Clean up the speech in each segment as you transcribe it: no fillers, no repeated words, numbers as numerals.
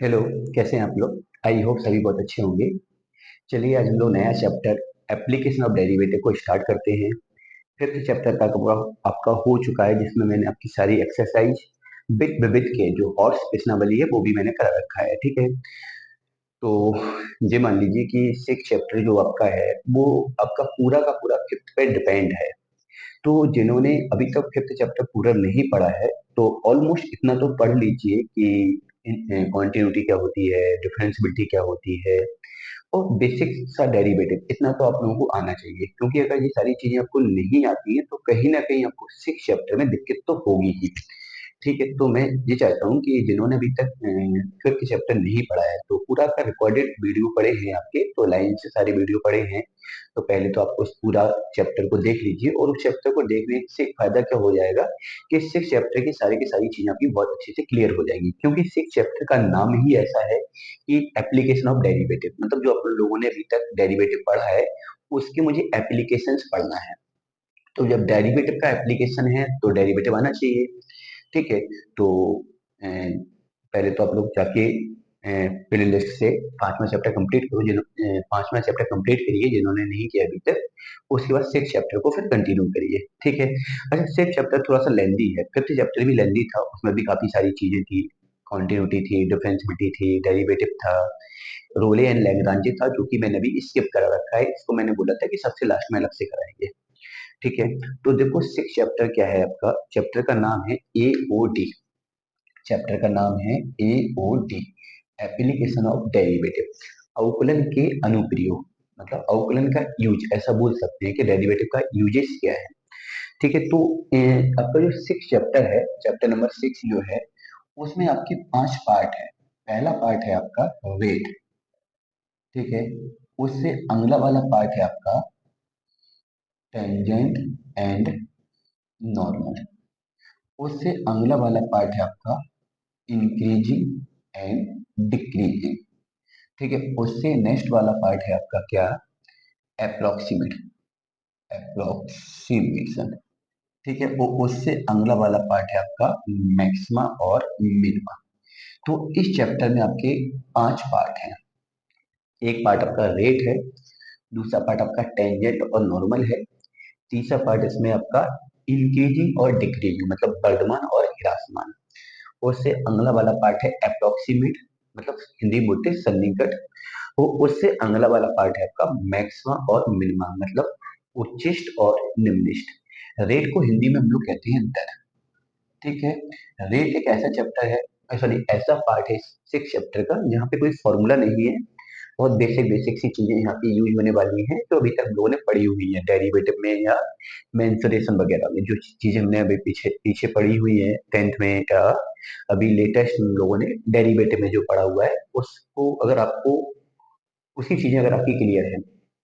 Hello. कैसे हैं आप लोग? आई होप सभी बहुत अच्छे होंगे। चलिए आज हम लोग नया चैप्टर एप्लीकेशन ऑफ डेरिवेटिव को स्टार्ट करते हैं। फिफ्थ चैप्टर का पूरा आपका हो चुका है, जिसमें मैंने आपकी सारी एक्सरसाइज बिट विबिट के जो हॉर्स प्रश्नावली है वो भी मैंने करा रखा है। ठीक है, तो ये मान लीजिए कि सिक्स चैप्टर जो आपका है वो आपका पूरा का पूरा फिफ्थ पे डिपेंड है। तो जिन्होंने अभी तक फिफ्थ चैप्टर पूरा नहीं पढ़ा है तो ऑलमोस्ट इतना तो पढ़ लीजिए कि कॉन्टिन्यूटी क्या होती है, डिफरेंशियबिलिटी क्या होती है और बेसिक सा डेरिवेटिव, इतना तो आप लोगों को आना चाहिए। क्योंकि अगर ये सारी चीजें आपको नहीं आती है तो कहीं ना कहीं आपको सिक्स चैप्टर में दिक्कत तो होगी ही। ठीक है, तो मैं ये चाहता हूँ कि जिन्होंने अभी तक फिफ्थ चैप्टर नहीं पढ़ा है तो पूरा का रिकॉर्डेड वीडियो पढ़े हैं आपके, तो लाइन से सारे वीडियो पढ़े हैं। तो पहले तो आप उस पूरा चैप्टर को देख लीजिए, और उस चैप्टर को देखने से फायदा क्या हो जाएगा कि सिक्स चैप्टर की सारी चीजें आपकी बहुत अच्छे से क्लियर हो जाएंगी। क्योंकि सिक्स चैप्टर का नाम ही ऐसा है कि एप्लीकेशन ऑफ डेरिवेटिव, मतलब जो अपन लोगों ने अभी तक डेरिवेटिव पढ़ा है उसके मुझे एप्लीकेशंस पढ़ना है। तो जब डेरिवेटिव का एप्लीकेशन है तो डेरिवेटिव आना चाहिए। ठीक है, तो पहले तो आप लोग जाके प्ले लिस्ट से पांचवा चैप्टर कंप्लीट करो, पांचवा चैप्टर कंप्लीट करिए जिन्होंने नहीं किया अभी तक। उसके बाद सिक्स चैप्टर को फिर कंटिन्यू करिए। ठीक है, अच्छा सिक्स चैप्टर थोड़ा सा लेंदी है, फिफ्थ चैप्टर भी लेंदी था, उसमें भी काफी सारी चीजें थी। कॉन्टिन्यूटी थी, डिफरेंशियबिलिटी थी, डेरिवेटिव था, रोले एंड लैग्रांजे था, जो कि मैंने अभी स्किप करा रखा है। इसको मैंने बोला था कि सबसे लास्ट में अलग से कराएंगे। ठीक है, तो देखो सिक्स चैप्टर क्या है आपका, चैप्टर का नाम है ए ओ डी। चैप्टर का नाम है A O D, application of derivative, अवकलन के अनुप्रयोग। मतलब अवकलन का यूज, ऐसा बोल सकते हैं कि डेरिवेटिव का यूजेस क्या है। ठीक है, तो आपका जो सिक्स चैप्टर है, चैप्टर नंबर सिक्स जो है उसमें आपके पांच पार्ट है। पहला पार्ट है आपका रेट। ठीक है, उससे अगला वाला पार्ट है आपका टेंजेंट एंड नॉर्मल। उससे अगला वाला पार्ट है आपका इंक्रीजिंग एंड डिक्रीजिंग। ठीक है, उससे नेक्स्ट वाला पार्ट है आपका क्या, अप्रोक्सीमेट, अप्रोक्सीमेशन। ठीक है, वो उससे अगला वाला पार्ट है आपका मैक्सिमा और मिनिमा। तो इस चैप्टर में आपके पांच पार्ट हैं। एक पार्ट आपका रेट है, दूसरा पार्ट आपका टेंजेंट और नॉर्मल है, तीसरा पार्ट इसमें आपका इंक्रीजिंग और डिक्रीजिंग मतलब वर्धमान और ह्रासमान। उससे अगला वाला पार्ट है अप्रोक्सीमेट, मतलब हिंदी में बोलते हैं सन्निकट। वो उससे अगला वाला पार्ट है आपका मैक्सिमा और मिनिमा, मतलब उच्चिष्ट और निम्निष्ठ। रेट को हिंदी में हम लोग कहते हैं दर। ठीक है, रेट एक ऐसा चैप्टर है, सॉरी ऐसा पार्ट है सिक्स चैप्टर का जहाँ पे कोई फॉर्मूला नहीं है। बहुत बेसिक बेसिक सी चीजें यहाँ पे यूज होने वाली हैं जो अभी तक हम लोगों ने पढ़ी हुई है डेरिवेटिव में या मेंसुरेशन वगैरह में। जो चीजें हमने अभी पीछे पीछे पढ़ी हुई है टेंथ में या अभी लेटेस्ट हम लोगों ने डेरिवेटिव में जो पढ़ा हुआ है, उसको अगर आपको उसी चीजें अगर आपकी क्लियर है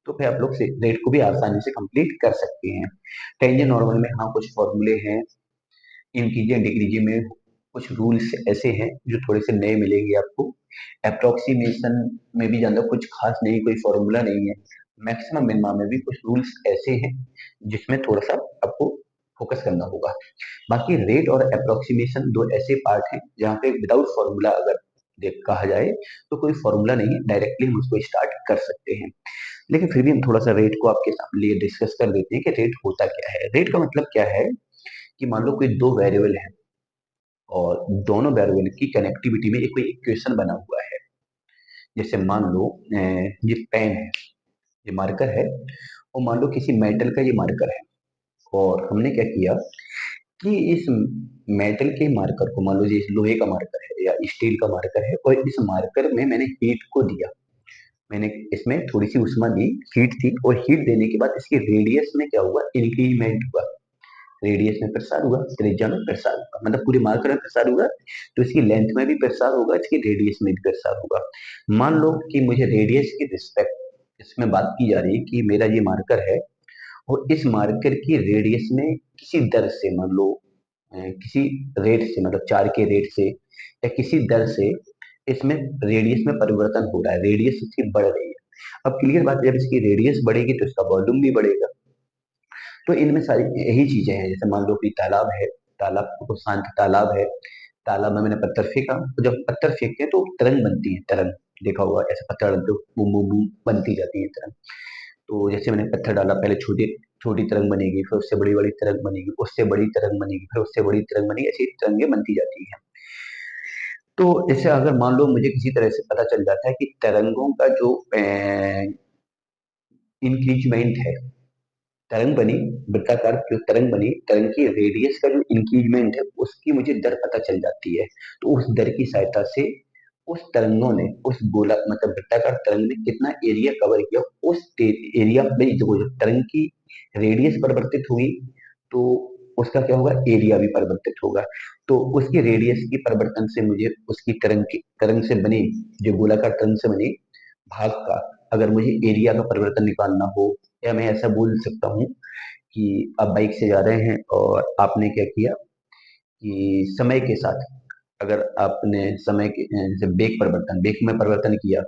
तो फिर आप लोग रेट को भी आसानी से कंप्लीट कर सकते हैं। टेंजेंट नॉर्मल में हाँ कुछ फॉर्मूले हैं, इंटीजर डिग्रीजे में कुछ रूल्स ऐसे हैं जो थोड़े से नए मिलेंगे आपको। अप्रोक्सीमेशन में भी ज्यादा कुछ खास नहीं, कोई फॉर्मूला नहीं है। मैक्सिमम मिनिमम में भी कुछ रूल्स ऐसे हैं जिसमें थोड़ा सा आपको फोकस करना होगा। बाकी रेट और अप्रोक्सीमेशन दो ऐसे पार्ट हैं जहाँ पे विदाउट फॉर्मूला अगर देख कहा जाए तो कोई फॉर्मूला नहीं है, डायरेक्टली हम उसको स्टार्ट कर सकते हैं। लेकिन फिर भी हम थोड़ा सा रेट को आपके लिए डिस्कस कर देते हैं कि रेट होता क्या है। रेट का मतलब क्या है कि मान लो कोई दो वेरिएबल है और दोनों वेरिएबल की कनेक्टिविटी में एक कोई इक्वेशन बना हुआ है। जैसे मान लो ये पेन है, ये मार्कर है, और मान लो किसी मेटल का ये मार्कर है। और हमने क्या किया कि इस मेटल के मार्कर को, मान लो ये लोहे का मार्कर है या स्टील का मार्कर है, और इस मार्कर में मैंने हीट को दिया। मैंने इसमें थोड़ी सी उष्मा दी, हीट थी, और हीट देने के बाद इसकी रेडियस में क्या हुआ, इंक्रीमेंट हुआ। रेडियस में प्रसार हुआ, त्रिज्या में प्रसार हुआ, मतलब पूरे मार्कर में प्रसार हुआ तो इसकी लेंथ में भी प्रसार होगा, इसकी रेडियस में भी प्रसार होगा। मान लो कि मुझे रेडियस की रिस्पेक्ट इसमें बात की जा रही है कि मेरा ये मार्कर है और इस मार्कर की रेडियस में किसी दर से, मान लो किसी रेट से, मतलब चार के रेट से या किसी दर से इसमें रेडियस में परिवर्तन हो रहा है, रेडियस इसकी बढ़ रही है। अब क्लियर बात है, जब इसकी रेडियस बढ़ेगी तो इसका वॉल्यूम भी बढ़ेगा। तो इनमें सारी यही चीजें हैं। जैसे मान लो कि तालाब है, तालाब को शांत तालाब है, तालाब में मैंने पत्थर फेंका, तो जब पत्थर फेंकते हैं तो तरंग बनती है, तरंग देखा होगा, ऐसे पत्थर डालते हो बूम बूम बूम बनती जाती है तरंग। तो जैसे मैंने पत्थर डाला, पहले छोटी छोटी तरंग बनेगी, फिर उससे बड़ी बड़ी तरंग बनेगी, उससे बड़ी तरंग बनेगी, फिर उससे बड़ी तरंग बनेगी, ऐसी तरंगे बनती जाती है। तो जैसे अगर मान लो मुझे किसी तरह से पता चल जाता है कि तरंगों का जो इंक्रीजमेंट है, तरंग बनी, वृत्ताकार जो तरंग बनी, तरंग की रेडियस का जो इंक्रीजमेंट है उसकी मुझे दर पता चल जाती है। तो उस दर की सहायता से उस तरंगों ने उस गोला मतलब वृत्ताकार तरंग ने कितना एरिया कवर किया, उस एरिया में जो तरंग की रेडियस परिवर्तित हुई तो उसका क्या होगा, एरिया भी परिवर्तित होगा। तो उसकी रेडियस की परिवर्तन से मुझे उसकी तरंग से बने, जो गोलाकार तरंग से बने भाग का, अगर मुझे एरिया का परिवर्तन निकालना हो, या मैं ऐसा बोल सकता हूँ कि आप बाइक से जा रहे हैं और आपने क्या किया कि समय के साथ, अगर आपने समय के जैसे बेग में परिवर्तन किया,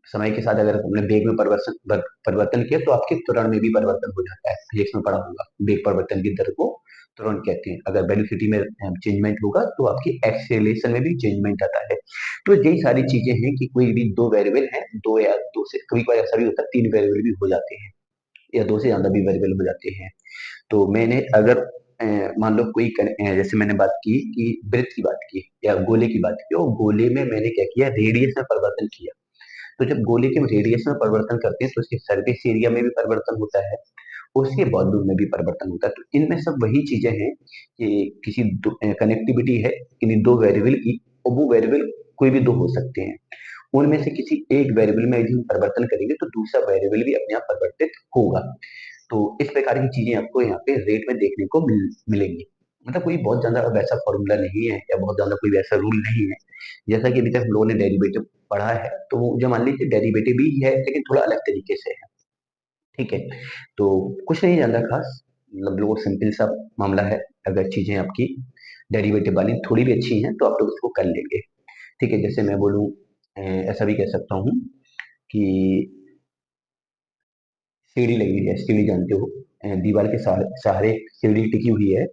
समय के साथ अगर आपने बेग में परिवर्तन किया तो आपके त्वरण में भी परिवर्तन हो जाता है। फिजिक्स में पढ़ा होगा, बेग परिवर्तन की दर को त्वरण कहते हैं। अगर वेलोसिटी में चेंजमेंट होगा तो आपकी एक्सेलरेशन में भी चेंजमेंट आता है। तो यही सारी चीजें हैं कि कोई भी दो वेरिएबल है, दो या दो से कभी कभी ऐसा भी होता है तीन वेरिएबल भी हो जाते हैं, या दो से ज्यादा भी वेरिएबल हो जाते हैं। तो मैंने अगर मान लो कोई जैसे मैंने बात की कि वृत्त की बात की या गोले की बात की, और गोले में मैंने क्या किया, रेडियस में परिवर्तन किया। तो जब गोले के रेडियस में परिवर्तन करते हैं तो उसके सरफेस एरिया में भी परिवर्तन होता है, उसके वॉल्यूम में भी परिवर्तन होता है। तो इनमें सब वही चीजें हैं कि किसी कनेक्टिविटी है किन्हीं दो वेरिएबल की, और वो वेरिएबल कोई भी दो हो सकते हैं, उनमें से किसी एक वेरिएबल में यदि हम परिवर्तन करेंगे तो दूसरा वेरिएबल भी अपने आप परिवर्तित होगा। तो इस प्रकार की चीजें आपको यहाँ पे रेट में देखने को मिलेंगी। मतलब कोई बहुत ज्यादा वैसा फॉर्मूला नहीं है या बहुत ज्यादा कोई वैसा रूल नहीं है। जैसा कि अभी तक हम लोगों ने डेरिवेटिव पढ़ा है, तो वो जो मान लीजिए डेरिवेटिव भी है लेकिन थोड़ा अलग तरीके से है। ठीक है, तो कुछ नहीं ज्यादा खास, मतलब लोग सिंपल सा मामला है। अगर चीजें आपकी डेरिवेटिव वाली थोड़ी भी अच्छी हैं तो आप लोग उसको कर लेंगे। ठीक है, जैसे मैं बोलूँ ऐसा भी कह सकता हूँ कि सीढ़ी लगी है, सीढ़ी जानते हो, दीवार के सहारे सीढ़ी टिकी हुई है,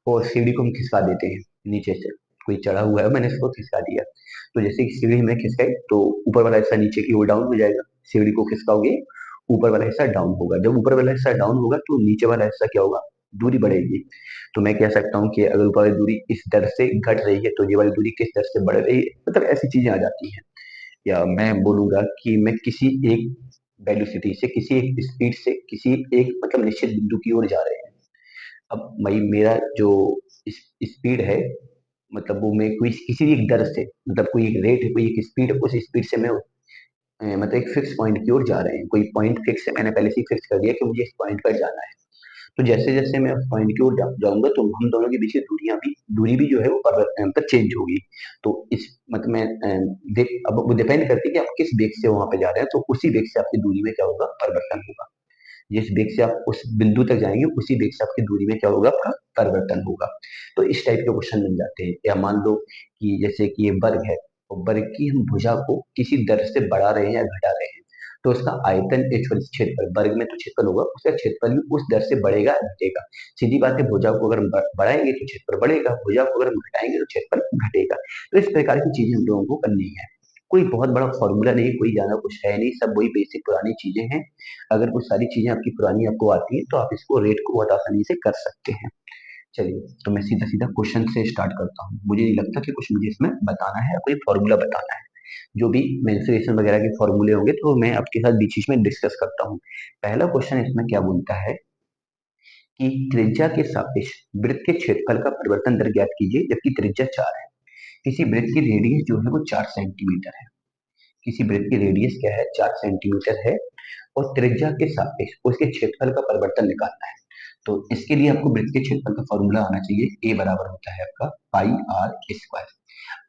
और सीढ़ी को हम खिसका देते हैं नीचे से। कोई चढ़ा हुआ है, मैंने इसको खिसका दिया, तो जैसे कि सीढ़ी हमने खिसकाई तो ऊपर वाला हिस्सा नीचे की ओर डाउन हो जाएगा। सीढ़ी को खिसकाओगे, ऊपर वाला हिस्सा डाउन होगा, जब ऊपर वाला हिस्सा डाउन होगा तो नीचे वाला हिस्सा क्या होगा, दूरी बढ़ेगी। तो मैं कह सकता हूँ कि अगर ऊपर वाली दूरी इस दर से घट रही है तो ये वाली दूरी किस दर से बढ़ रही है, मतलब ऐसी चीजें आ जाती हैं। या मैं बोलूंगा कि मैं किसी एक वेलोसिटी से, किसी एक स्पीड से, किसी एक मतलब निश्चित बिंदु की ओर जा रहे हैं। अब भाई मेरा जो स्पीड है, मतलब वो मैं कोई किसी एक दर से, मतलब कोई एक रेट है, कोई एक स्पीड है, उस स्पीड से मैं मतलब एक फिक्स पॉइंट की ओर जा रहे हैं। कोई पॉइंट फिक्स है, मैंने पहले से ही फिक्स कर दिया कि मुझे इस पॉइंट पर जाना है। तो जैसे जैसे मैं उस पॉइंट की ओर जाऊंगा तो हम दोनों के बीच की दूरी भी जो है वो मतलब चेंज होगी। तो इस मतलब मैं देख अब वो डिपेंड करती है कि आप किस वेग से वहां पे जा रहे हैं, तो उसी वेग से आपकी दूरी में क्या होगा, परिवर्तन होगा। जिस वेग से आप उस बिंदु तक जाएंगे उसी वेग से आपकी दूरी में क्या होगा, आपका परिवर्तन होगा। तो इस टाइप के क्वेश्चन मिल जाते हैं। या मान लो कि जैसे कि ये वर्ग है, और वर्ग की हम भुजा को किसी दर से बढ़ा रहे हैं या घटा रहे हैं, तो उसका आयतन क्षेत्रफल, वर्ग में तो क्षेत्रफल होगा, उसका क्षेत्रफल भी उस दर से बढ़ेगा या घटेगा। सीधी बात है, भुजा को अगर हम बढ़ाएंगे तो क्षेत्रफल बढ़ेगा, भुजा को अगर हम घटाएंगे तो क्षेत्रफल घटेगा। तो इस प्रकार की चीजें हम लोगों को करनी है। कोई बहुत बड़ा फॉर्मूला नहीं, कोई ज्यादा कुछ है नहीं, सब वही बेसिक पुरानी चीजें हैं। अगर कुछ सारी चीजें आपकी पुरानी आपको आती है तो आप इसको रेट को बहुत आसानी से कर सकते हैं। चलिए, तो मैं सीधा सीधा क्वेश्चन से स्टार्ट करता हूँ। मुझे नहीं लगता कि कुछ मुझे इसमें बताना है या कोई फॉर्मूला बताना है। जो भी मेंसुरेशन वगैरह के फॉर्मूले होंगे तो मैं आपके साथ बीच बीच में डिस्कस करता हूँ। पहला क्वेश्चन इसमें क्या बोलता है कि त्रिज्या के सापेक्ष वृत्त के क्षेत्रफल का परिवर्तन दर ज्ञात कीजिए जबकि त्रिज्या 4 है। किसी वृत्त की रेडियस जो है वो 4 सेंटीमीटर है। किसी वृत्त की रेडियस क्या है, 4 सेंटीमीटर है, और त्रिज्या के सापेक्ष उसके क्षेत्रफल का परिवर्तन निकालना है। तो इसके लिए आपको वृत्त के क्षेत्रफल का फॉर्मूला आना चाहिए, ए बराबर होता है आपका पाई आर स्क्वायर।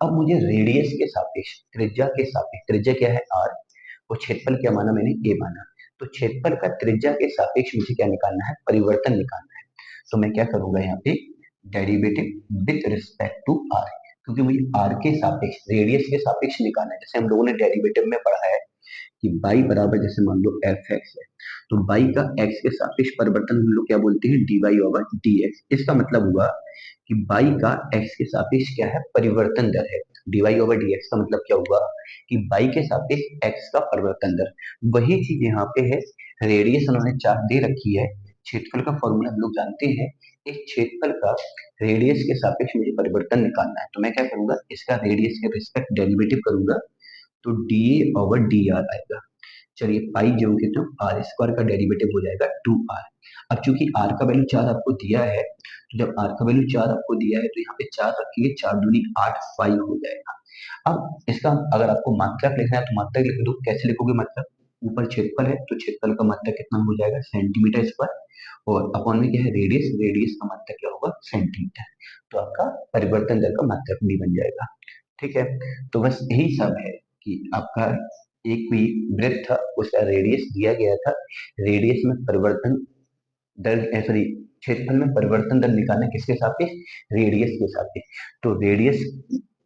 अब मुझे रेडियस के सापेक्ष, त्रिज्या के सापेक्ष, त्रिज्या क्या है आर, और क्षेत्रफल क्या माना मैंने, ए माना। तो क्षेत्रफल का त्रिज्या के सापेक्ष मुझे क्या निकालना है, परिवर्तन निकालना है। तो मैं क्या करूंगा यहाँ पे, derivative with respect to r, क्योंकि मुझे आर के सापेक्ष, रेडियस के सापेक्ष निकालना है। जैसे हम लोगों ने डेरिवेटिव में पढ़ा है कि बाई बराबर जैसे मान लो एफ एक्स है, तो बाई का एक्स के सापेक्ष परिवर्तन हम लोग क्या बोलते हैं, d y over d x. इसका मतलब हुआ कि बाई का एक्स के सापेक्ष क्या है, परिवर्तन दर है। D y over d x का मतलब क्या हुआ कि बाई के सापेक्ष एक्स का परिवर्तन दर। वही चीज यहाँ पे है, रेडियस उन्होंने चार्ट दे रखी है, क्षेत्रफल का फॉर्मूला हम लोग जानते हैं। इस क्षेत्रफल का रेडियस के सापेक्ष मुझे परिवर्तन निकालना है, तो मैं क्या करूंगा, इसका रेडियस के रिस्पेक्ट डेरिवेटिव करूंगा, तो D A over D R आएगा। चलिए पाई जो कितना, आर स्क्वायर का डेरिवेटिव हो जाएगा 2r। अब चूंकि r का वैल्यू 4 आपको दिया है, तो जब r का वैल्यू 4 आपको दिया है तो यहाँ पे 4 रखिए, 4 दूनी 8 5 हो जाएगा। अब इसका अगर आपको मात्रक लिखना है तो मात्रक लिख दो। कैसे लिखोगे मात्रक, ऊपर क्षेत्रफल है तो क्षेत्रफल का मात्रक कितना हो जाएगा, सेंटीमीटर स्क्वायर, और अपॉन में क्या है, रेडियस, रेडियस का मात्रक क्या होगा, सेंटीमीटर। तो आपका परिवर्तन दर का मात्रक भी बन जाएगा। ठीक है, तो बस यही सब है कि आपका एक कोई वृत्त था, उसका रेडियस दिया गया था, रेडियस में परिवर्तन दर, सॉरी, क्षेत्रफल में परिवर्तन दर निकालना किसके सापेक्ष, रेडियस के सापेक्ष। तो रेडियस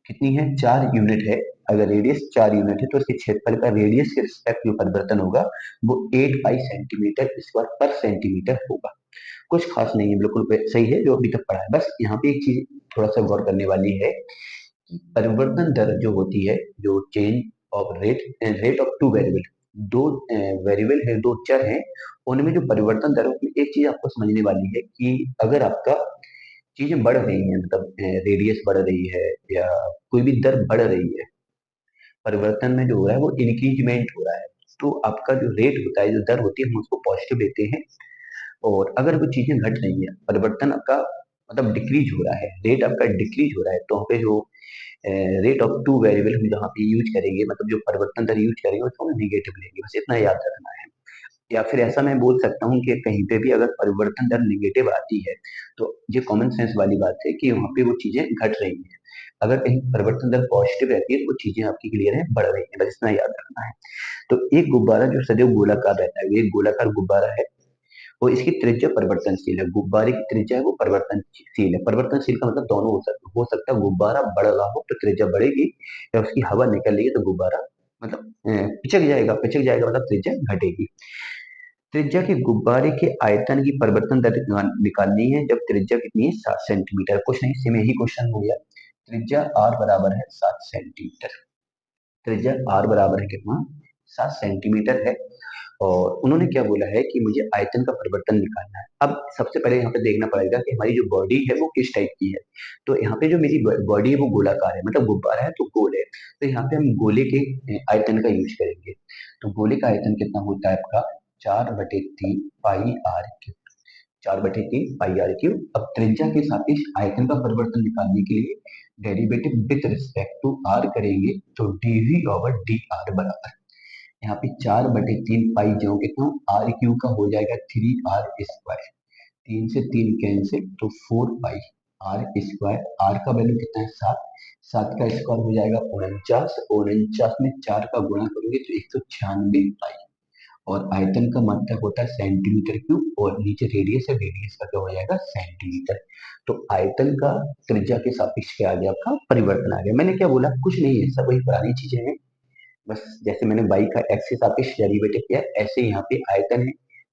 कितनी है, 4 यूनिट है। अगर रेडियस 4 यूनिट है तो इसके क्षेत्रफल का रेडियस के रिस्पेक्ट जो परिवर्तन होगा वो 8 पाई सेंटीमीटर स्क्वायर पर सेंटीमीटर होगा। कुछ खास नहीं है, बिल्कुल सही है जो अभी तक पढ़ा है। बस यहाँ पे एक चीज थोड़ा सा गौर करने वाली है, परिवर्तन दर जो होती है, जो change of rate, rate of two variable, दो वेरिएबल है, दो चर हैं, उनमें जो परिवर्तन दर है, उसमें एक चीज आपको समझने वाली है कि अगर आपका चीजें बढ़ रही हैं, मतलब रेडियस बढ़ रही है या कोई भी दर बढ़ रही है, परिवर्तन में जो हो रहा है वो इंक्रीजमेंट हो रहा है, तो आपका जो रेट होता है, जो दर होती है, हम उसको पॉजिटिव लेते हैं। और अगर वो चीजें घट रही है, परिवर्तन आपका मतलब डिक्रीज हो रहा है, रेट आपका डिक्रीज हो रहा है, तो वहाँ पे जो रेट ऑफ टू वेरिएबल हम जहाँ पे यूज करेंगे, मतलब जो परिवर्तन दर यूज करेंगे उसको हम निगेटिव लेंगे, बस इतना याद रखना है। या फिर ऐसा मैं बोल सकता हूँ कि कहीं पे भी अगर परिवर्तन दर निगेटिव आती है तो ये कॉमन सेंस वाली बात है कि वहाँ पे वो चीजें घट रही हैं। अगर कहीं परिवर्तन दर पॉजिटिव रहती है तो वो चीजें आपकी क्लियर है, बढ़ रही है, बस इतना याद रखना है। तो एक गुब्बारा जो सदैव गोलाकार रहता है, एक गोलाकार गुब्बारा है, और इसकी त्रिज्या परिवर्तनशील है, गुब्बारे की त्रिज्या है वो परिवर्तनशील है। परिवर्तनशील का मतलब दोनों हो सकता है गुब्बारा बढ़ रहा हो तो त्रिज्या बढ़ेगी, या उसकी हवा निकल रही है तो गुब्बारा मतलब पिचक जाएगा, पिचक जाएगा मतलब त्रिज्या घटेगी। त्रिज्या के गुब्बारे के आयतन की परिवर्तन दर निकालनी है जब त्रिज्या कितनी है, 7 सेंटीमीटर। कुछ नहीं, इसमें ही क्वेश्चन हो गया। त्रिज्या आर बराबर है 7 सेंटीमीटर, त्रिज्या आर बराबर है कितना, 7 सेंटीमीटर है। और उन्होंने क्या बोला है कि मुझे आयतन का परिवर्तन निकालना है। अब सबसे पहले यहाँ पे देखना पड़ेगा कि हमारी जो बॉडी है वो किस टाइप की है। तो यहाँ पे जो मेरी बॉडी है वो गोलाकार है, मतलब गुब्बारा है तो गोल है, तो यहाँ पे हम गोले के आयतन का यूज करेंगे। तो गोले का आयतन कितना होता है आपका, 4/3 pi R cube, 4/3 pi R cube. अब त्रिज्या के सापेक्ष आयतन का परिवर्तन निकालने के लिए derivative with respect to r करेंगे, तो डीवी ओवर डी आर बराबर, यहाँ पे 4/3 पाई जो कितना, आर क्यू का हो जाएगा 3r²। 3 से 3 कैंसिल तो 4 पाई आर स्क्वायर, आर का वैल्यू कितना है, 7, 7 का स्क्वायर हो जाएगा 49, 49 में 4 का गुणा करोगे तो 196 पाई, और आयतन का मात्रक होता है सेंटीमीटर क्यूब, और नीचे रेडियस है, रेडियस का क्या हो जाएगा, सेंटीमीटर। तो आयतन का त्रिज्या के सापेक्ष क्या आ गया, आपका परिवर्तन आ गया। मैंने क्या बोला, कुछ नहीं है, सब वही पुरानी चीजें हैं। बस जैसे मैंने बाई का एक्स के सापेक्ष डेरिवेटिव किया, ऐसे यहाँ पे आयतन है,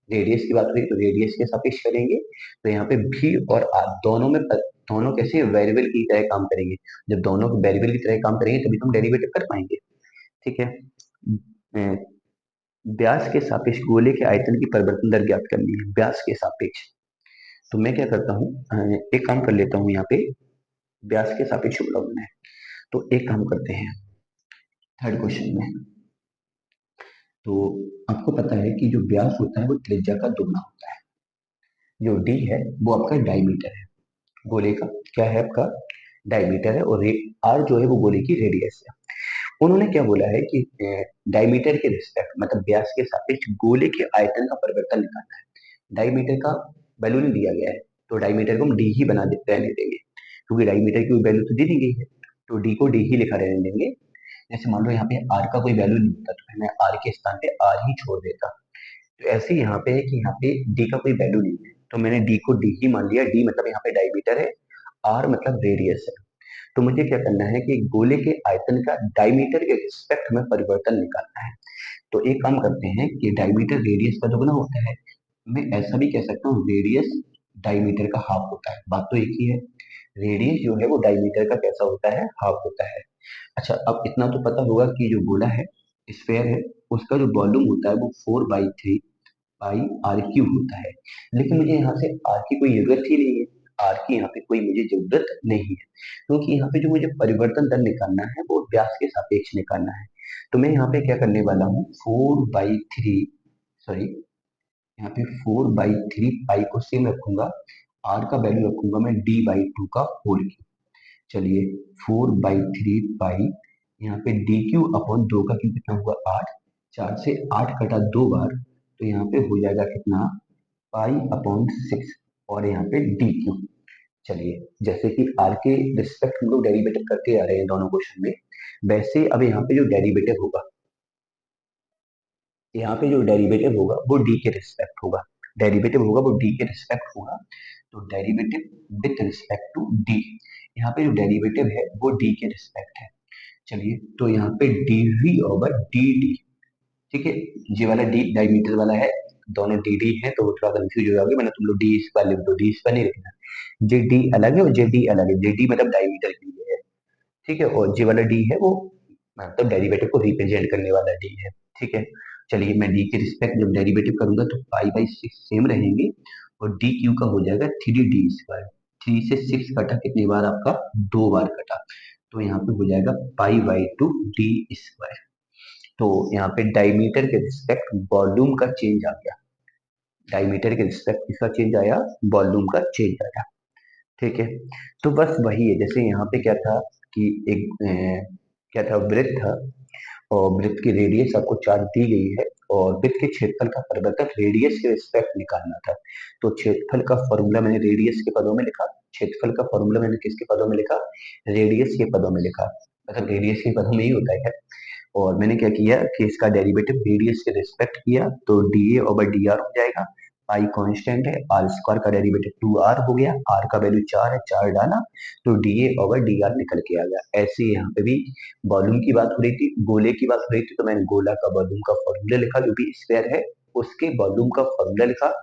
रेडियस की बात हुई तो रेडियस के सापेक्ष करेंगे। तो यहाँ पे भी और आर दोनों में दोनों कैसे वेरिएबल की तरह काम करेंगे, जब दोनों वेरिएबल की तरह काम करेंगे तभी तो हम डेरिवेटिव कर पाएंगे। ठीक है, व्यास के सापेक्ष गोले के आयतन की परिवर्तन दर ज्ञात करनी है, व्यास के सापेक्ष। तो मैं क्या करता हूँ, एक काम कर लेता हूँ यहाँ पे, व्यास के सापेक्ष उलटना है। तो एक काम करते हैं, थर्ड क्वेश्चन में, तो आपको पता है कि जो व्यास होता है वो त्रिज्या का दुगना होता है। जो डी है वो आपका डायमीटर है, गोले का क्या है आपका, डायमीटर है, और आर जो है वो गोले की रेडियस है। उन्होंने क्या बोला है कि डायमीटर के रिस्पेक्ट, मतलब व्यास के सापेक्ष गोले के आयतन का परिवर्तन निकालना है। डायमीटर का वैल्यू नहीं दिया गया है, तो डायमीटर को हम डी ही बना देते रहने देंगे, क्योंकि डायमीटर की वैल्यू तो दे दी गई है, तो डी को डी ही लिखा रहने देंगे। जैसे मान लो यहाँ पे आर का कोई वैल्यू नहीं होता तो मैं आर के स्थान पे आर ही छोड़ देता। तो ऐसे ही यहाँ पे है कि यहाँ पे डी का कोई वैल्यू नहीं है, तो मैंने डी को डी ही मान लिया। डी मतलब यहाँ पे डायमीटर है, आर मतलब रेडियस है। तो मुझे क्या करना है कि गोले के आयतन का डायमीटर के रिस्पेक्ट में परिवर्तन निकालना है। तो एक काम करते हैं कि डायमीटर रेडियस का दोगुना होता है, मैं ऐसा भी कह सकता हूँ रेडियस डायमीटर का हाफ होता है, बात तो एक ही है। रेडियस जो है वो डायमीटर का कैसा होता है, हाफ होता है। अच्छा, अब इतना तो पता होगा कि जो गोला है, स्फेयर है, उसका जो वॉल्यूम होता है वो 4/3 पाई आर क्यूब होता है। लेकिन मुझे यहाँ से आर की कोई जरूरत ही नहीं है, आर की यहाँ पे कोई मुझे जरूरत नहीं है, क्योंकि यहाँ पे जो मुझे परिवर्तन दर निकालना है वो व्यास के सापेक्ष निकालना है। तो मैं यहाँ पे क्या करने वाला हूँ, 4/3, सॉरी, यहाँ पे 4/3 पाई को सेम रखूंगा, आर का वैल्यू रखूंगा मैं d/2 का होल क्यूब। चलिए, 4/3 पाई, यहाँ पे डी क्यू अपॉन 2 का क्यू कितना हुआ, 8, 4 से 8 कटा 2 बार, तो यहाँ पे हो जाएगा कितना, पाई/6, और यहाँ पे डी क्यू। चलिए, जैसे कि आर के रिस्पेक्ट हम लोग डेरिवेटिव करते आ रहे हैं दोनों क्वेश्चन में, वैसे अब यहाँ पे जो डेरिवेटिव होगा, यहाँ पे जो डेरिवेटिव होगा वो डी के रिस्पेक्ट होगा, डेरिवेटिव होगा वो डी के रिस्पेक्ट होगा। तो derivative with respect to d, यहाँ पे जो डेरिवेटिव है वो डी के रिस्पेक्ट है। चलिए, तो यहाँ पे dv/dt, ठीक है, ये वाला डी डायमीटर वाला है, दोनों डी डी है तो वो थोड़ा कंफ्यूज हो जाओगे, मैंने तुम लोग डी स्क्वायर लिख दो, डी स्क्वायर नहीं लिखना, जे डी अलग है और जे डी अलग है, जे डी मतलब डायमीटर के लिए है, ठीक है, और जे वाला डी है वो मतलब डेरिवेटिव को रिप्रेजेंट करने वाला डी है, ठीक है। चलिए, मैं डी के रिस्पेक्ट जब डेरिवेटिव करूंगा तो पाई/6 सेम रहेंगे, और डी क्यू का हो जाएगा 3d²। 3 से 6 कटा कितनी बार आपका, 2 बार कटा, तो यहाँ पे हो जाएगा पाई/2 d²। तो यहाँ पे डायमीटर के रिस्पेक्ट वॉल्यूम का चेंज आ गया, डायमीटर के रिस्पेक्ट किसका चेंज आया, वॉल्यूम का चेंज आया, ठीक है। तो बस वही है, जैसे यहाँ पे क्या था कि एक क्या था, वृत्त था, और वृत्त की रेडियस आपको चार्ट दी गई है, और वृत्त के क्षेत्रफल का परिवर्तन रेडियस के रिस्पेक्ट निकालना था। तो क्षेत्रफल का फॉर्मूला मैंने रेडियस के पदों में लिखा, क्षेत्रफल का फॉर्मूला मैंने किसके पदों में लिखा, रेडियस के पदों में लिखा, मतलब रेडियस के पदों में ही होता है। और मैंने क्या किया कि इसका डेरिवेटिव रेडियस के रिस्पेक्ट किया, तो dA/dr हो जाएगा, पाई कांस्टेंट है, आर स्क्वायर का डेरिवेटिव 2r हो गया, आर का वैल्यू 4 है, 4 डाला तो dA/dr निकल के आ गया। ऐसे ही यहाँ पे भी वॉल्यूम की बात हो रही थी, गोले की बात हो रही थी, तो मैंने गोला का वॉल्यूम का फॉर्मूला लिखा, जो भी स्फीयर है उसके वॉल्यूम का फॉर्मूला लिखा,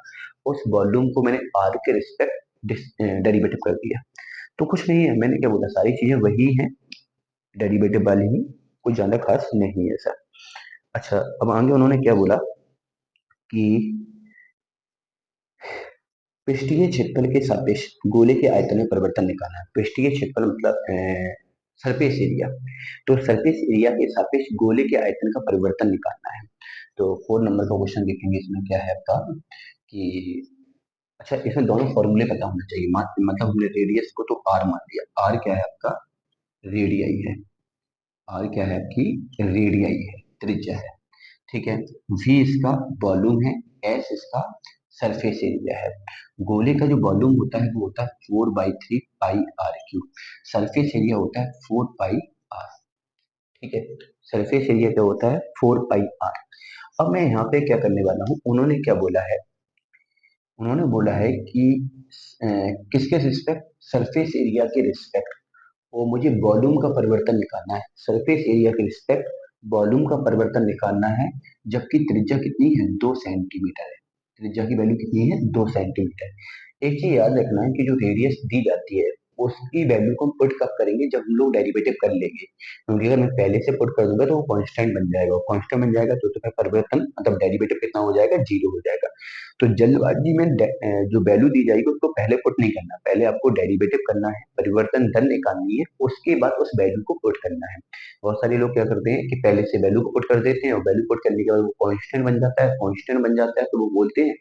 उस वॉल्यूम को मैंने आर के रिस्पेक्ट डेरिवेटिव कर दिया। तो कुछ नहीं है, मैंने क्या बोला, सारी चीजें वही हैं, डेरिवेटिव वाली ही, कुछ ज्यादा खास नहीं है सर। अच्छा, अब आगे उन्होंने क्या बोला कि पृष्ठीय क्षेत्रफल के सापेक्ष गोले के आयतन में परिवर्तन निकालना है। पृष्ठीय क्षेत्रफल मतलब सरफेस एरिया, तो सरफेस एरिया के सापेक्ष गोले के आयतन का परिवर्तन निकालना है। तो 4 नंबर का क्वेश्चन देखेंगे, इसमें क्या है आपका कि, अच्छा, इसमें दोनों फॉर्मूले पता होना चाहिए, मतलब हमने रेडियस को तो आर मान लिया, आर क्या है आपका, रेडियाई है, आर क्या है आपकी, रेडियाई है, त्रिज्या है, ठीक है। v इसका वॉल्यूम है, s इसका सरफेस एरिया है। गोले का जो वॉल्यूम होता है वो होता है 4/3 pi R cube, surface area होता है 4 पाई आर, ठीक है। सरफेस एरिया क्या होता है, 4 पाई आर। अब मैं यहाँ पे क्या करने वाला हूँ, उन्होंने क्या बोला है, उन्होंने बोला है कि किसके रिस्पेक्ट, सरफेस एरिया के रिस्पेक्ट, वो मुझे वॉल्यूम का परिवर्तन निकालना है, सरफेस एरिया के रिस्पेक्ट वॉल्यूम का परिवर्तन निकालना है, जबकि त्रिज्या कितनी है, 2 सेंटीमीटर है, त्रिज्या की वैल्यू कितनी है, 2 सेंटीमीटर। एक चीज याद रखना है कि जो रेडियस दी जाती है उसकी वैल्यू को हम पुट कब करेंगे, जब हम लोग डेरिवेटिव कर लेंगे, क्योंकि अगर मैं पहले से पुट कर दूंगा तो वो कांस्टेंट बन जाएगा, और कांस्टेंट बन जाएगा तो फिर परिवर्तन मतलब डेरिवेटिव कितना हो जाएगा, 0 हो जाएगा। तो जल्दबाजी में जो वैल्यू दी जाएगी उसको पहले पुट नहीं करना, पहले आपको डेरिवेटिव करना है, परिवर्तन दर निकालनी है, उसके बाद उस वैल्यू को पुट करना है। बहुत सारे लोग क्या करते हैं कि पहले से वैल्यू को पुट कर देते हैं, और वैल्यू पुट करने के बाद वो कांस्टेंट बन जाता है, कांस्टेंट बन जाता है तो वो बोलते हैं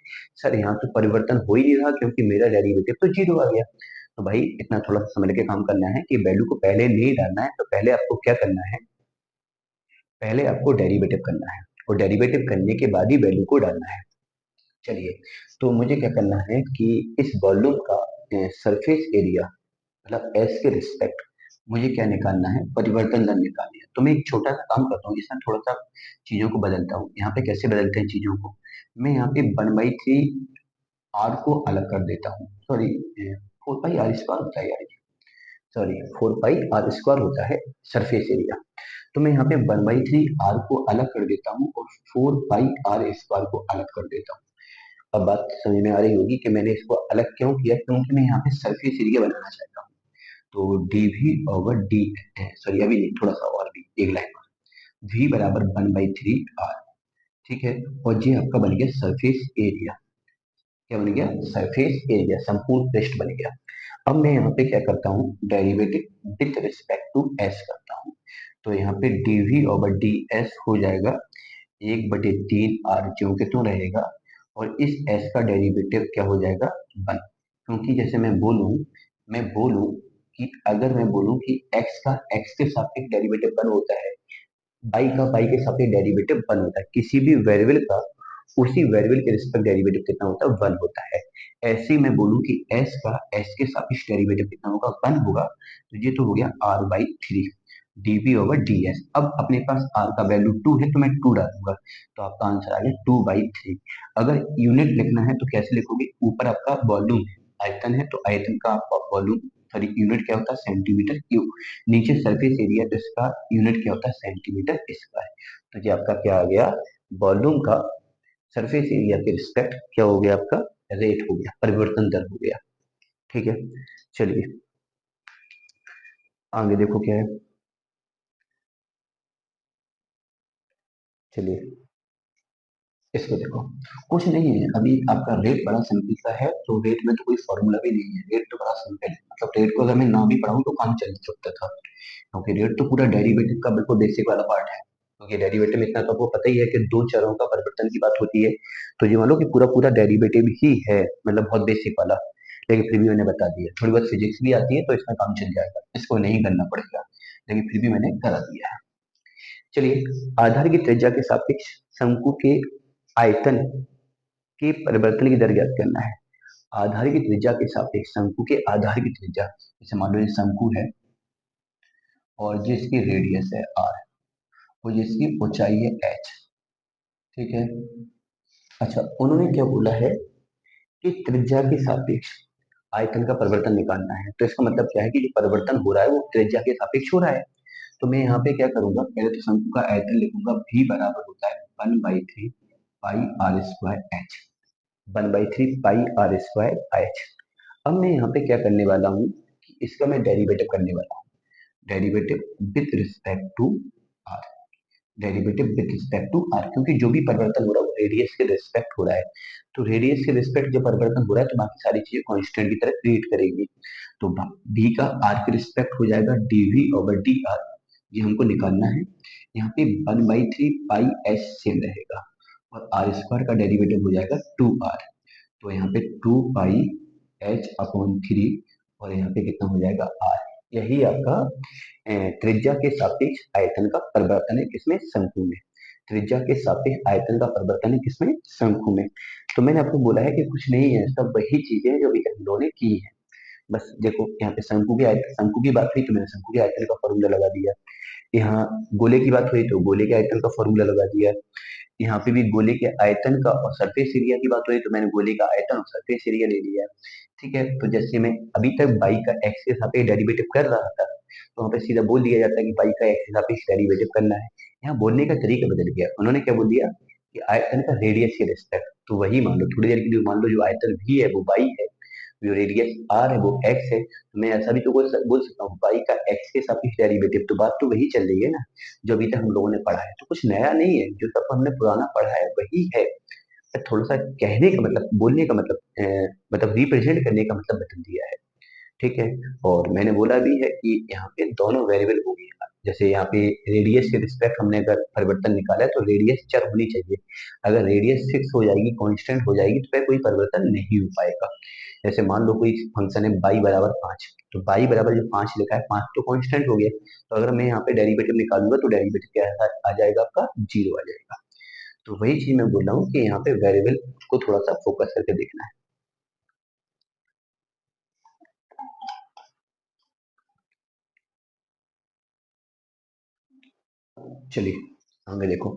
सर यहाँ तो परिवर्तन हो ही नहीं रहा क्योंकि मेरा डेरिवेटिव तो 0 आ गया। तो भाई इतना थोड़ा सा समझ के काम करना है कि वैल्यू को पहले नहीं डालना है, तो पहले आपको क्या करना है, पहले आपको डेरिवेटिव करना है, और डेरिवेटिव करने के बाद ही वैल्यू को डालना है। चलिए, तो मुझे क्या करना है कि इस वॉल्यूम का सरफेस एरिया मतलब एस के रिस्पेक्ट मुझे क्या निकालना है, परिवर्तन दर निकालनी है। तो मैं एक छोटा सा काम करता हूँ, इसमें थोड़ा सा चीजों को बदलता हूँ। यहाँ पे कैसे बदलते हैं चीजों को, मैं यहाँ पे 1/3 आर को अलग कर देता हूँ, सॉरी 4 पाई आर स्क्वायर होता है यार, सॉरी 4 पाई r² होता है सरफेस एरिया। तो मैं यहाँ पे 1/3 r को अलग कर देता हूँ और 4 पाई r² को अलग कर देता हूँ। अब बात समझ में आ रही होगी कि मैंने इसको अलग क्यों किया, क्योंकि मैं यहाँ पे सरफेस एरिया बनाना चाहता हूँ। तो dv ओवर डी, सॉरी अभी नहीं, थोड़ा सा और भी एक लाइन में, v बराबर 1/3 r, ठीक है। और ये आपका बन गया सरफेस एरिया। क्या बन गया? सरफेस एरिया, संपूर्ण पृष्ठ बन गया। अब मैं यहाँ पे क्या करता हूँ, derivative with respect to s करता हूँ। तो यहाँ पे dv ओवर डी एस हो जाएगा 1/3 r ज्यों के त्यों रहेगा, और इस s का डेरिवेटिव क्या हो जाएगा? 1। क्योंकि जैसे मैं बोलूँ कि अगर मैं बोलूँ कि x का x के सापेक्ष डेरिवेटिव 1 होता है, बाई का बाई के सापेक्ष डेरिवेटिव 1 होता है, किसी भी वेरिएबल का उसी वेरिएबल के रिस्पेक्ट डेरिवेटिव कितना होता है? 1 होता है। ऐसे ही मैं बोलूँ कि s का s के सापेक्ष डेरिवेटिव कितना होगा? 1 होगा। तो ये तो हो गया r/3 dv ओवर ds। अब अपने पास r का वैल्यू 2 है तो मैं 2 डालूंगा, तो आपका आंसर आ गया 2/3। अगर यूनिट लिखना है तो कैसे लिखोगे? ऊपर आपका वॉल्यूम है, आयतन है, तो आयतन का वॉल्यूम, सॉरी यूनिट क्या होता है? Centimetre cube. नीचे सरफेस एरिया, तो इसका यूनिट क्या होता है? Centimetre square. तो ये आपका क्या आ गया? वॉल्यूम का सरफेस एरिया के रिस्पेक्ट क्या हो गया? आपका रेट हो गया, परिवर्तन दर हो गया। ठीक है, चलिए आगे देखो क्या है। चलिए इसको देखो, कुछ नहीं है अभी, आपका रेट बड़ा सिंपल सा है। तो रेट में तो कोई फॉर्मूला भी नहीं है, रेट तो बड़ा सिंपल है। मतलब रेट को अगर मैं ना भी पढ़ाऊँ तो काम चल सकता था, क्योंकि रेट तो पूरा डेरिवेटिव का बिल्कुल बेसिक वाला पार्ट है। क्योंकि डेरिवेटिव में इतना तो आपको पता ही है कि दो चरों का परिवर्तन की बात होती है। तो ये मान लो कि पूरा पूरा डेरिवेटिव ही है, मतलब बहुत बेसिक वाला। लेकिन फिर भी मैंने बता दिया, थोड़ी बहुत फिजिक्स भी आती है तो इसमें काम चल जाएगा, इसको नहीं करना पड़ेगा, लेकिन फिर भी मैंने करा दिया है। चलिए, आधार की त्रिज्या के सापेक्ष शंकु के आयतन के परिवर्तन की दर ज्ञात करना है। आधार की त्रिज्या के सापेक्ष शंकु के आधार की त्रिज्या, जैसे मान लो ये शंकु है और जिसकी रेडियस है r और जिसकी ऊंचाई है h, ठीक है। अच्छा, उन्होंने क्या बोला है कि त्रिज्या के सापेक्ष आयतन का परिवर्तन निकालना है। तो इसका मतलब क्या है कि जो परिवर्तन हो रहा है वो त्रिज्या के सापेक्ष हो रहा है। तो मैं यहाँ पे क्या करूंगा, पहले तो शंकु का आयतन लिखूंगा, v बराबर होता है 1/3 पाई r² h, 1/3 पाई r² h। अब मैं यहाँ पे क्या करने वाला हूँ कि इसका मैं डेरिवेटिव करने वाला हूँ, derivative with respect to r, derivative with respect to r, क्योंकि जो भी परिवर्तन हो रहा है वो रेडियस के रिस्पेक्ट हो रहा है। तो रेडियस के रिस्पेक्ट जब परिवर्तन हो रहा है तो बाकी सारी चीजें कांस्टेंट की तरह ट्रीट करेगी। तो v का r के रिस्पेक्ट हो जाएगा dv ओवर dr, ये हमको निकालना है। यहाँ पे 1/3 पाई s सेम रहेगा और r² का डेरिवेटिव हो जाएगा 2r। तो यहाँ पे 2 पाई h/3, और यहाँ पे कितना हो जाएगा? r। यही आपका त्रिज्या के सापेक्ष आयतन का परिवर्तन है, किसमें? शंकु में। त्रिज्या के सापेक्ष आयतन का परिवर्तन है किसमें? शंकु में। तो मैंने आपको बोला है कि कुछ नहीं है, सब वही चीजें हैं जो अभी तक हम लोगों ने की है। बस देखो, यहाँ पे शंकु के आयतन, शंकु की बात हुई तो मैंने शंकु के आयतन का फॉर्मूला लगा दिया। यहाँ गोले की बात हुई तो गोले के आयतन का फॉर्मूला लगा दिया। यहाँ पे भी गोले के आयतन का और सरफेस एरिया की बात हुई तो मैंने गोले का आयतन और सरफेस एरिया ले लिया। ठीक है, तो जैसे मैं अभी तक बाई का एक्स के सापेक्ष डेरिवेटिव कर रहा था, तो वहाँ पे सीधा बोल दिया जाता है कि बाई का एक्स के सापेक्ष डेरिवेटिव करना है। यहाँ बोलने का तरीका बदल गया, उन्होंने क्या बोल दिया कि आयतन का रेडियस के रिस्पेक्ट। तो वही मान लो, थोड़ी देर के लिए मान लो जो आयतन भी है वो बाई है, जो रेडियस r है वो x है, तो मैं ऐसा भी तो बोल सकता हूँ बाई का x के सापेक्ष डेरिवेटिव। तो बात तो वही चल रही है ना, जो अभी तक हम लोगों ने पढ़ा है। तो कुछ नया नहीं है, जो सब हमने पुराना पढ़ा है वही है। थोड़ा सा कहने का मतलब, बोलने का मतलब, मतलब रिप्रेजेंट करने का मतलब बदल दिया है। ठीक है, और मैंने बोला भी है कि यहाँ पे दोनों वेरिएबल होगी। जैसे यहाँ पे रेडियस के रिस्पेक्ट हमने अगर परिवर्तन निकाला है तो रेडियस चर होनी चाहिए। अगर रेडियस फिक्स हो जाएगी, कांस्टेंट हो जाएगी, तो फिर कोई परिवर्तन नहीं हो पाएगा। जैसे मान लो कोई फंक्शन है बाई बराबर 5, तो बाई बराबर जो 5 लिखा है, 5 तो कांस्टेंट हो गया। तो अगर मैं यहाँ पे डेरिवेटिव निकालूंगा तो डेरिवेटिव क्या आ जाएगा? आपका 0 आ जाएगा। तो वही चीज मैं बोल रहा हूँ कि यहाँ पे वेरिएबल को थोड़ा सा फोकस करके देखना है। चलिए आगे देखो।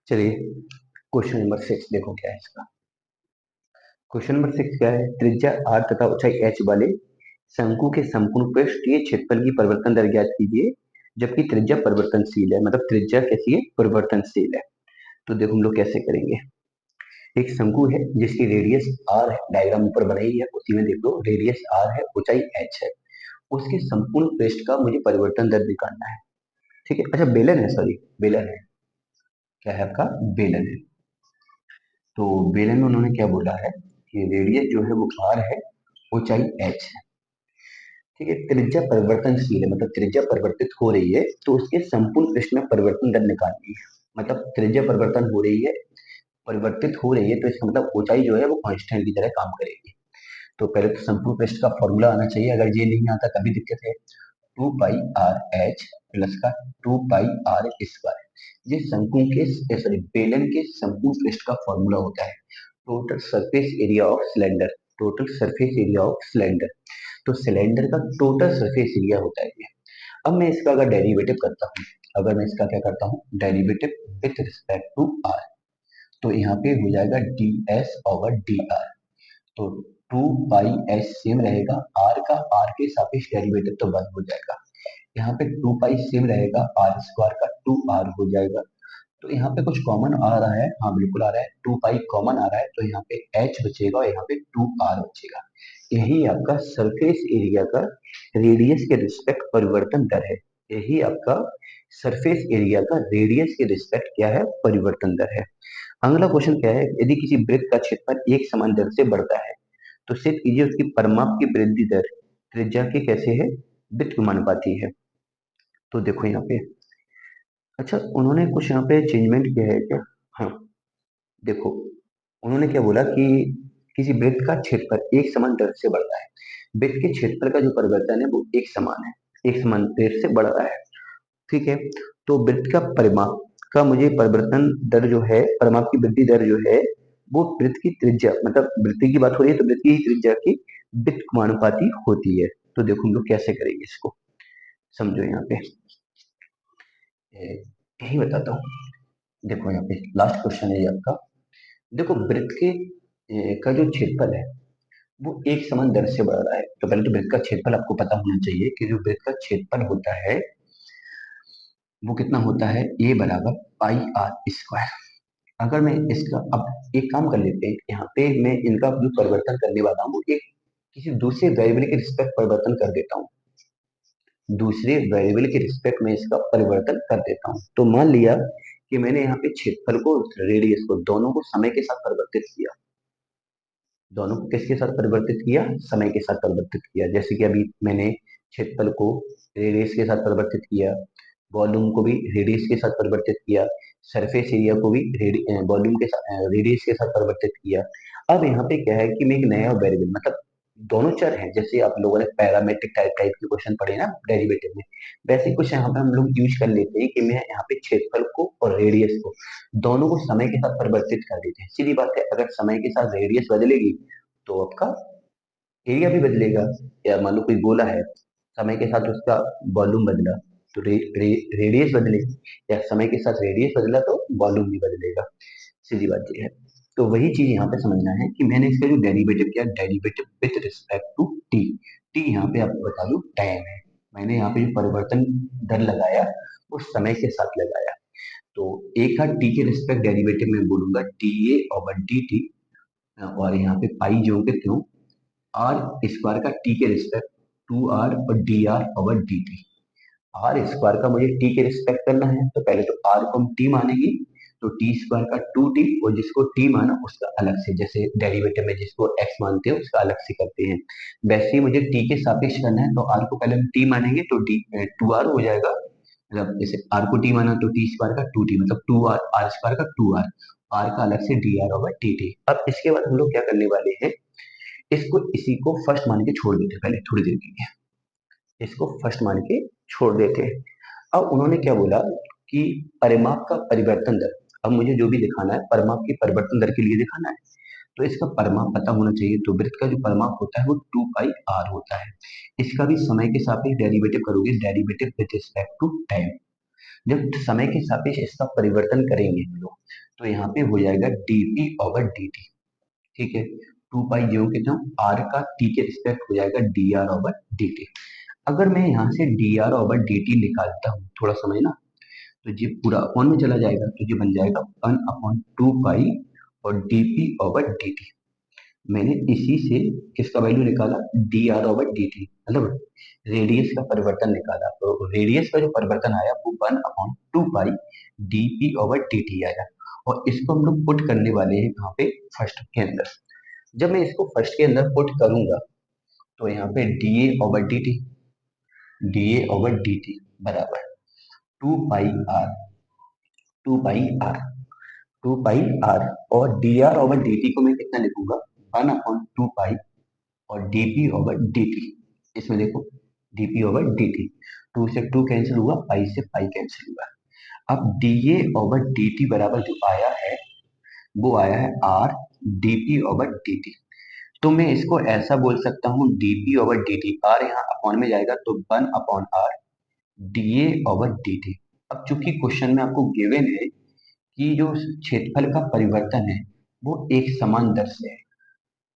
चलिए क्वेश्चन नंबर 6 देखो क्या है इसका। क्वेश्चन नंबर 6 क्या है, त्रिज्या r तथा ऊंचाई h वाले शंकु के संपूर्ण पृष्ठीय क्षेत्रफल की परिवर्तन दर ज्ञात कीजिए जबकि त्रिज्या परिवर्तनशील है। मतलब त्रिज्या कैसी है, परिवर्तनशील है। तो देखो हम लोग कैसे करेंगे। एक शंकु है जिसकी रेडियस r है, डायग्राम ऊपर बनाई है उसी में देख लो, रेडियस r है, ऊंचाई h है। उसके संपूर्ण पृष्ठ का मुझे परिवर्तन दर निकालना है। ठीक है, अच्छा बेलन है, सॉरी बेलन है, क्या है आपका, बेलन है। तो बेलन में उन्होंने क्या बोला है कि रेडियस जो है वो r है, ऊंचाई h है। ठीक है, त्रिज्या परिवर्तनशील है, मतलब त्रिज्या परिवर्तित हो रही है तो उसके संपूर्ण पृष्ठ में परिवर्तन दर निकालनी है। मतलब त्रिज्या परिवर्तन हो रही है, परिवर्तित हो रही है, तो इसका मतलब ऊंचाई जो है वो कांस्टेंट की तरह काम करेगी। तो पहले तो संपूर्ण पृष्ठ का फॉर्मूला आना चाहिए, अगर ये नहीं आता तभी दिक्कत है। 2 पाई r h प्लस का 2 पाई r स्क्वायर, ये शंकु के सॉरी बेलन के संपूर्ण पृष्ठ का फॉर्मूला होता है। Total surface area of cylinder, total surface area of cylinder, तो सिलेंडर का टोटल सरफेस एरिया होता है ये। अब मैं इसका अगर डेरिवेटिव करता हूँ, अगर मैं इसका क्या करता हूँ derivative with respect to r, तो यहाँ पे हो जाएगा ds ओवर dr। तो 2 पाई s सेम रहेगा, r का r के सापेक्ष डेरिवेटिव तो 1 हो जाएगा। यहाँ पे 2 पाई सेम रहेगा, आर स्क्वायर का 2r हो जाएगा। तो यहाँ पे कुछ कॉमन आ रहा है, हाँ बिल्कुल आ रहा है, 2 पाई कॉमन आ रहा है, तो यहाँ पे h बचेगा और यहाँ पे 2r बचेगा। यही आपका सरफेस एरिया का रेडियस के रिस्पेक्ट परिवर्तन दर है। यही आपका सरफेस एरिया का रेडियस के रिस्पेक्ट क्या है, परिवर्तन दर है। अगला क्वेश्चन क्या है, यदि किसी वृत्त का क्षेत्रफल एक समान दर से बढ़ता है तो सिद्ध कीजिए उसकी परिमाप की वृद्धि दर त्रिज्या के कैसे है, व्युत्क्रमानुपाती है। तो देखो यहाँ पे, अच्छा उन्होंने कुछ यहाँ पे चेंजमेंट किया है क्या, हाँ देखो उन्होंने क्या बोला कि किसी वृत्त का क्षेत्रफल एक समान दर से बढ़ता है। वृत्त के क्षेत्रफल का जो परिवर्तन है वो एक समान है, एक समान दर से बढ़ रहा है। ठीक है, तो वृत्त का परिमाप का मुझे परिवर्तन दर जो है, परिमाप की वृद्धि दर जो है वो वृत्त की त्रिज्या, मतलब वृत्त की बात हो रही है तो वृत्त की त्रिज्या की व्युत्क्रमानुपाती होती है। तो देखो हम लोग कैसे करेंगे इसको, समझो यहाँ पे यही बताता हूँ। देखो यहाँ पे लास्ट क्वेश्चन है ये आपका। देखो वृत्त के का जो क्षेत्रफल है वो एक समान दर से बढ़ रहा है। तो पहले तो वृत्त का क्षेत्रफल आपको पता होना चाहिए कि जो वृत्त का क्षेत्रफल होता है वो कितना होता है, a बराबर पाई आर स्क्वायर। अगर मैं इसका अब एक काम कर लेते हैं, यहाँ पे मैं इनका जो परिवर्तन करने वाला हूँ वो एक किसी दूसरे वेरिएबल के रिस्पेक्ट परिवर्तन कर देता हूँ, दूसरे वेरिएबल के रिस्पेक्ट में इसका परिवर्तन कर देता हूँ। तो मान लिया कि मैंने यहाँ पे क्षेत्रफल को, रेडियस को, दोनों को समय के साथ परिवर्तित किया। दोनों को किसके साथ परिवर्तित किया, समय के साथ परिवर्तित किया। जैसे कि अभी मैंने क्षेत्रफल को रेडियस के साथ परिवर्तित किया, वॉल्यूम को भी रेडियस के साथ परिवर्तित किया, सरफेस एरिया को भी वॉल्यूम के साथ रेडियस के साथ परिवर्तित किया। अब यहाँ पे क्या है कि मैं एक नया वेरिएबल, मतलब दोनों चर हैं, जैसे आप लोगों ने पैरामेट्रिक टाइप के क्वेश्चन पढ़े ना डेरिवेटिव में, वैसे ही कुछ यहाँ पे हम लोग यूज कर लेते हैं कि मैं यहाँ पे क्षेत्रफल को और रेडियस को दोनों को समय के साथ परिवर्तित कर देते हैं। सीधी बात है, अगर समय के साथ रेडियस बदलेगी तो आपका एरिया भी बदलेगा। या मान लो कोई गोला है, समय के साथ उसका वॉल्यूम बदला तो रेडियस बदले, या समय के साथ रेडियस बदला तो वॉल्यूम भी बदलेगा। सीधी बात ये है। तो वही चीज यहाँ पे समझना है कि मैंने इसका जो डेरिवेटिव किया, derivative with respect to t. T यहाँ पे आपको बता दूं टाइम है। मैंने यहाँ पे जो परिवर्तन दर लगाया वो समय के साथ लगाया। तो एक का टी के रिस्पेक्ट डेरिवेटिव में बोलूंगा t a over d t, और यहाँ पे पाई जो के त्यों, आर स्क्वायर का टी के रिस्पेक्ट 2r और d r over d t. R square का मुझे टी के रिस्पेक्ट करना है तो पहले तो आर को हम टी मानेंगे, तो टी स्क्वायर का 2t, और जिसको टी माना उसका अलग से, जैसे डेरिवेटिव में जिसको x मानते हैं उसका अलग से करते हैं, वैसे ही मुझे टी के सापेक्ष करना है। तो आर को पहले हम टी मानेंगे तो डी 2r हो जाएगा। मतलब जैसे आर को टी माना तो टी स्क्वायर का 2t, मतलब 2r, आर स्क्वायर का 2r, आर का अलग से D r over T T. अब इसके बाद हम लोग क्या करने वाले हैं, इसको इसी को फर्स्ट मान के छोड़ देते हैं पहले थोड़ी देर के लिए, इसको फर्स्ट मान के छोड़ देते हैं। अब उन्होंने क्या बोला कि परिमाप का परिवर्तन दर, अब मुझे जो भी दिखाना है परिमाप की परिवर्तन दर के लिए दिखाना है, तो इसका परिमाप पता होना चाहिए। तो वृत्त का जो परिमाप होता है वो 2 पाई आर होता है। इसका भी समय के सापेक्ष डेरिवेटिव करोगे, derivative with respect to time. जब समय के सापेक्ष इसका परिवर्तन करेंगे हम लोग, तो यहाँ पे हो जाएगा dp ओवर dt। ठीक है, 2 पाई जो कितना r का t के रिस्पेक्ट हो जाएगा dr ओवर dt। अगर मैं यहाँ से dr ओवर dt निकालता हूँ, थोड़ा समझना, तो ये पूरा अपॉन में चला जाएगा, तो ये बन जाएगा 1/2 पाई और dp ओवर dt। मैंने इसी से किसका वैल्यू निकाला, dr ओवर dt, मतलब रेडियस का परिवर्तन निकाला। तो रेडियस का जो परिवर्तन आया वो 1/2 पाई dp ओवर dt आया, और इसको हम लोग पुट करने वाले हैं यहाँ पे फर्स्ट के अंदर। जब मैं इसको फर्स्ट के अंदर पुट करूंगा, तो यहाँ पे da ओवर dt बराबर 2 पाई r, 2 पाई r, 2 पाई r, और dr ओवर dt को मैं कितना लिखूंगा, 1/2 पाई और dp ओवर dt। इसमें देखो dp ओवर dt, 2 से 2 कैंसिल हुआ, पाई से पाई कैंसिल हुआ। अब dA ओवर dt बराबर जो आया है वो आया है r dp ओवर dt। तो मैं इसको ऐसा बोल सकता हूँ dp ओवर dt, r यहाँ अपॉन में जाएगा तो 1/r dA ओवर dt। अब चूंकि क्वेश्चन में आपको गिवन है कि जो क्षेत्रफल का परिवर्तन है वो एक समान दर से है,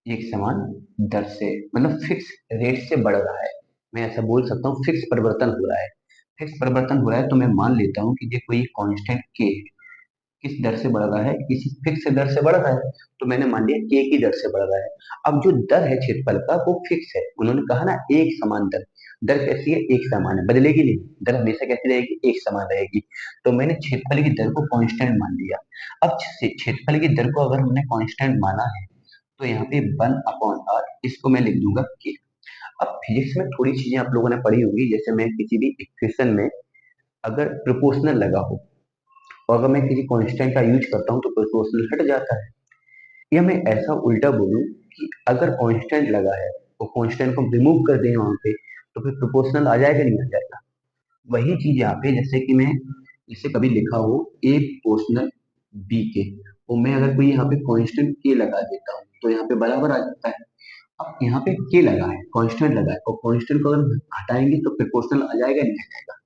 एक समान दर से, मतलब फिक्स रेट से बढ़ रहा है। मैं ऐसा बोल सकता हूँ फिक्स परिवर्तन हो रहा है। फिक्स परिवर्तन हो रहा है तो मैं मान लेता हूँ कि ये कोई कांस्टेंट के किस दर से बढ़ रहा है, किसी फिक्स दर से बढ़ रहा है, तो मैंने मान लिया के की दर से बढ़ रहा है। अब जो दर है क्षेत्रफल का वो फिक्स है, उन्होंने कहा ना एक समान दर। दर कैसी है, एक समान है, बदलेगी नहीं, दर हमेशा कैसी रहेगी, एक समान रहेगी। तो मैंने क्षेत्रफल की दर को कांस्टेंट मान लिया। अब क्षेत्रफल की दर को अगर हमने कांस्टेंट माना है, तो यहाँ पे 1/r, इसको मैं लिख दूंगा के। अब फिजिक्स में थोड़ी चीजें आप लोगों ने पढ़ी होंगी, जैसे मैं किसी भी इक्वेशन में अगर प्रोपोर्शनल लगा हो, और अगर मैं किसी कांस्टेंट का यूज करता हूँ तो प्रोपोर्शनल हट जाता है। या मैं ऐसा उल्टा बोलूँ कि अगर कांस्टेंट लगा है और कांस्टेंट को रिमूव कर दें वहां पे, तो फिर प्रोपोर्शनल आ जाएगा नहीं आ जाएगा। वही चीज यहाँ पे, जैसे कि मैं इसे कभी लिखा हो ए प्रोपोर्शनल बी के, और मैं अगर कोई यहाँ पे कांस्टेंट के लगा देता हूँ तो यहाँ पे बराबर आ जाता है। अब यहाँ पे के लगा है, कांस्टेंट लगा है, और कांस्टेंट को अगर हटाएंगे तो प्रोपोर्शनल आ जाएगा नहीं आ जाएगा।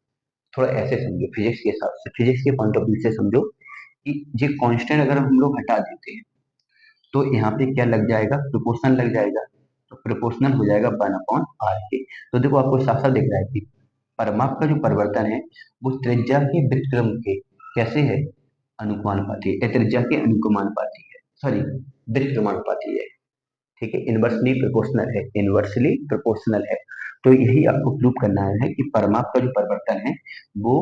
थोड़ा ऐसे समझो, फिजिक्स के हिसाब से, फिजिक्स के पॉइंट ऑफ व्यू से समझो कि ये कांस्टेंट अगर हम लोग हटा देते हैं तो यहाँ पे क्या लग जाएगा, प्रोपोर्शनल लग जाएगा। तो प्रोपोर्शनल हो जाएगा 1/r के। तो देखो आपको साफ साफ दिख रहा है कि परमाप का जो परिवर्तन है वो त्रिज्या के व्युत्क्रम के कैसे है, अनुपाती है, त्रिज्या के अनुक्रमानुपाती है, सॉरी व्युत्क्रमानुपाती है। ठीक है, इनवर्सली प्रोपोर्शनल है, इनवर्सली प्रोपोर्शनल है। तो यही आपको प्रूव करना है कि परमाप का जो परिवर्तन है वो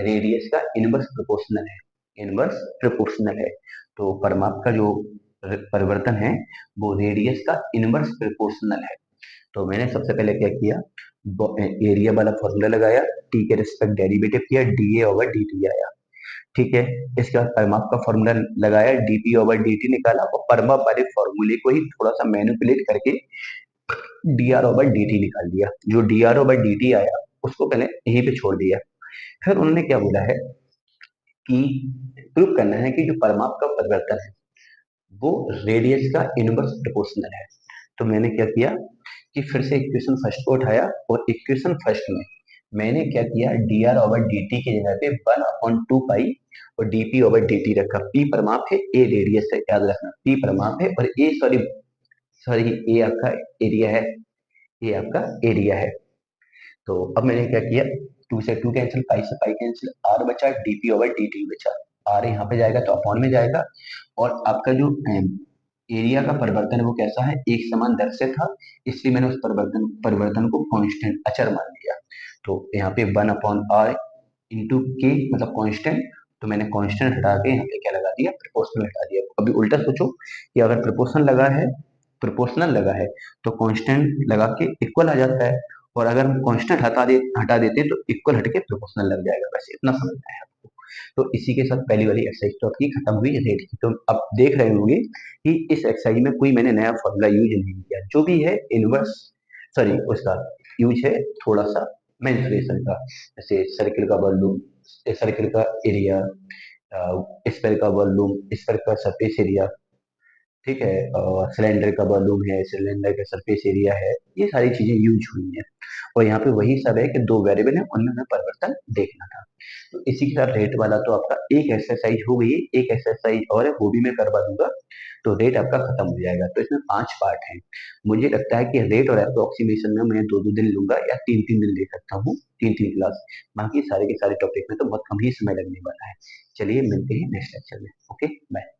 रेडियस का इनवर्स प्रोपोर्शनल है, इनवर्स प्रोपोर्शनल है। तो परमाप का जो परिवर्तन है वो रेडियस का इनवर्स प्रोपोर्शनल है। तो मैंने सबसे पहले क्या किया, एरिया वाला फॉर्मूला लगाया, टी के रिस्पेक्ट डेरिवेटिव किया, डीए ओवर डी आया। ठीक है, इसके बाद परमाप का फॉर्मूला लगाया, डीपी ओवर डी निकाला, और परमाप वाले फॉर्मूले को ही थोड़ा सा मैनिपुलेट करके डीआर ओवर डी निकाल दिया। जो डीआर ओवर डी आया उसको पहले यहीं पे छोड़ दिया। फिर उन्होंने क्या बोला है कि प्रूव करना है कि जो परमाप का परिवर्तन है वो रेडियस का इनवर्स प्रोपोर्शनल है। तो मैंने क्या किया कि फिर से इक्वेशन फर्स्ट को उठाया, और इक्वेशन फर्स्ट में मैंने क्या किया, D r over d T की जगह पे 1/2 पाई और डीपी ओवर डी टी रखा। पी परमाप है, ए रेडियस है, याद रखना, पी परमाप है और ए सॉरी सॉरी ए आपका एरिया है, ये आपका एरिया है। तो अब मैंने क्या किया, 2 से 2 कैंसिल, पाई से पाई कैंसिल, आर बचा, डीपी ओवर डी टी बचा। आर यहाँ पे जाएगा तो अपॉन में जाएगा, और आपका जो एरिया का परिवर्तन है वो कैसा है, एक समान दर से था, इसलिए मैंने उस परिवर्तन परिवर्तन को कांस्टेंट अचर मान लिया। तो यहाँ पे 1/r इंटू के मतलब कांस्टेंट, तो मैंने कांस्टेंट हटा के यहाँ पे क्या लगा दिया, प्रोपोर्शनल हटा दिया। अभी उल्टा सोचो कि अगर प्रोपोर्शनल लगा है तो कांस्टेंट लगा के इक्वल आ जाता है, और अगर हम कांस्टेंट हटा देते तो इक्वल हटके प्रोपोर्शनल लग जाएगा। बस इतना समझना है आपको। तो इसी के साथ पहली वाली एक्सरसाइज तो आपकी खत्म हुई रेट की। तो आप देख रहे होंगे कि इस एक्सरसाइज में कोई मैंने नया फॉर्मूला यूज नहीं किया, जो भी है इनवर्स सॉरी उसका यूज है थोड़ा सा मेंसुरेशन का, जैसे सर्किल का वॉल्यूम, सर्किल का एरिया, स्फीयर का वॉल्यूम, स्फीयर का सरफेस एरिया, ठीक है, और सिलेंडर का वॉल्यूम है, सिलेंडर का सरफेस एरिया है, ये सारी चीजें यूज हुई हैं। और यहाँ पे वही सब है कि दो वेरिएबल है, उनमें हमें परिवर्तन देखना था। तो इसी के साथ रेट वाला तो आपका एक एक्सरसाइज हो गई, एक एक्सरसाइज और है वो भी मैं करवा दूंगा, तो रेट आपका खत्म हो जाएगा। तो इसमें 5 पार्ट हैं। मुझे लगता है कि रेट और अप्रोक्सीमेशन में मैं 2-2 दिन लूंगा या 3-3 दिन ले सकता हूँ, 3-3 क्लास। बाकी सारे के सारे टॉपिक में तो बहुत कम ही समय लगने वाला है। चलिए मिलते हैं नेक्स्ट लेक्चर में। Okay bye.